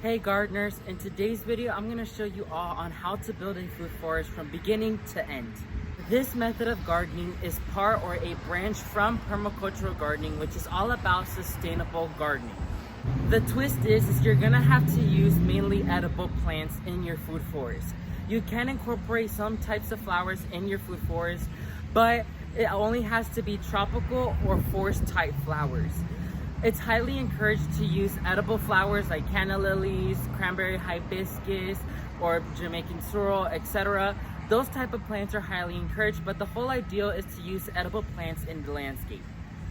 Hey gardeners, in today's video I'm going to show you all on how to build a food forest from beginning to end. This method of gardening is part or a branch from permacultural gardening, which is all about sustainable gardening. The twist is you're going to have to use mainly edible plants in your food forest. You can incorporate some types of flowers in your food forest, but it only has to be tropical or forest type flowers. It's highly encouraged to use edible flowers like canna lilies, cranberry hibiscus, or Jamaican sorrel, etc. Those type of plants are highly encouraged, but the whole ideal is to use edible plants in the landscape.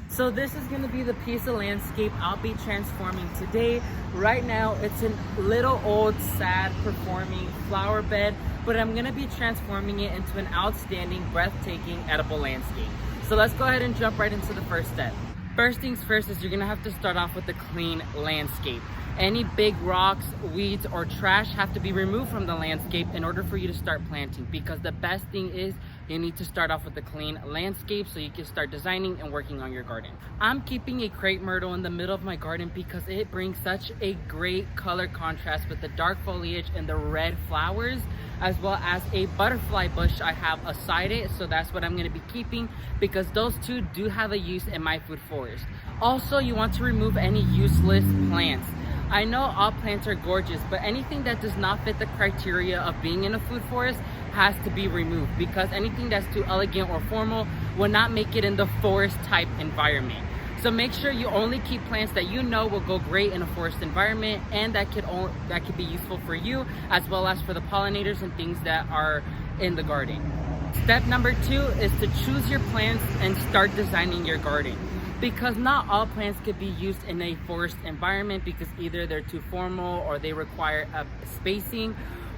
So this is going to be the piece of landscape I'll be transforming today. Right now it's a little old, sad performing flower bed, but I'm going to be transforming it into an outstanding, breathtaking, edible landscape. So let's go ahead and jump right into the first step. First things first is you're gonna have to start off with a clean landscape. Any big rocks, weeds, or trash have to be removed from the landscape in order for you to start planting, because the best thing is you need to start off with a clean landscape so you can start designing and working on your garden. I'm keeping a crepe myrtle in the middle of my garden because it brings such a great color contrast with the dark foliage and the red flowers, as well as a butterfly bush I have aside it, so that's what I'm going to be keeping because those two do have a use in my food forest. Also, you want to remove any useless plants. I know all plants are gorgeous, but anything that does not fit the criteria of being in a food forest has to be removed, because anything that's too elegant or formal will not make it in the forest type environment. So make sure you only keep plants that you know will go great in a forest environment and that could be useful for you, as well as for the pollinators and things that are in the garden. Step number 2 is to choose your plants and start designing your garden, because not all plants could be used in a forest environment because either they're too formal or they require a spacing,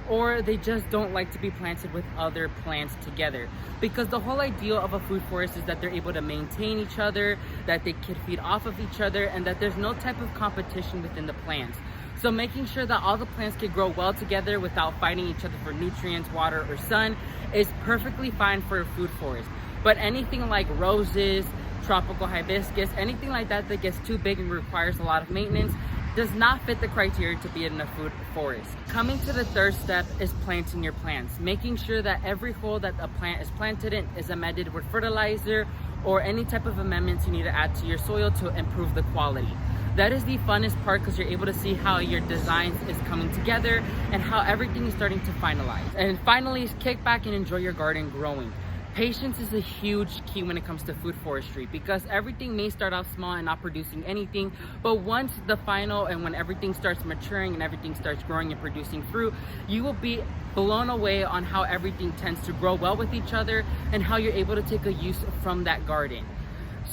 or they just don't like to be planted with other plants together. Because the whole idea of a food forest is that they're able to maintain each other, that they can feed off of each other, and that there's no type of competition within the plants. So making sure that all the plants can grow well together without fighting each other for nutrients, water, or sun is perfectly fine for a food forest. But anything like roses, tropical hibiscus, anything like that that gets too big and requires a lot of maintenance does not fit the criteria to be in a food forest. Coming to the third step is planting your plants, making sure that every hole that a plant is planted in is amended with fertilizer or any type of amendments you need to add to your soil to improve the quality. That is the funnest part because you're able to see how your designs is coming together and how everything is starting to finalize. And finally, kick back and enjoy your garden growing. Patience is a huge key when it comes to food forestry, because everything may start off small and not producing anything, but once the final and when everything starts maturing and everything starts growing and producing fruit, you will be blown away on how everything tends to grow well with each other and how you're able to take a use from that garden.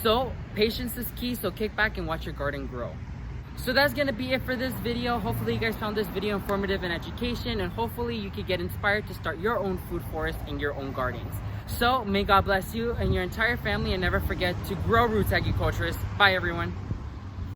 So patience is key, so kick back and watch your garden grow. So that's going to be it for this video. Hopefully you guys found this video informative and education, and hopefully you could get inspired to start your own food forest in your own gardens. So may God bless you and your entire family, and never forget to grow roots, agriculturists. Bye everyone.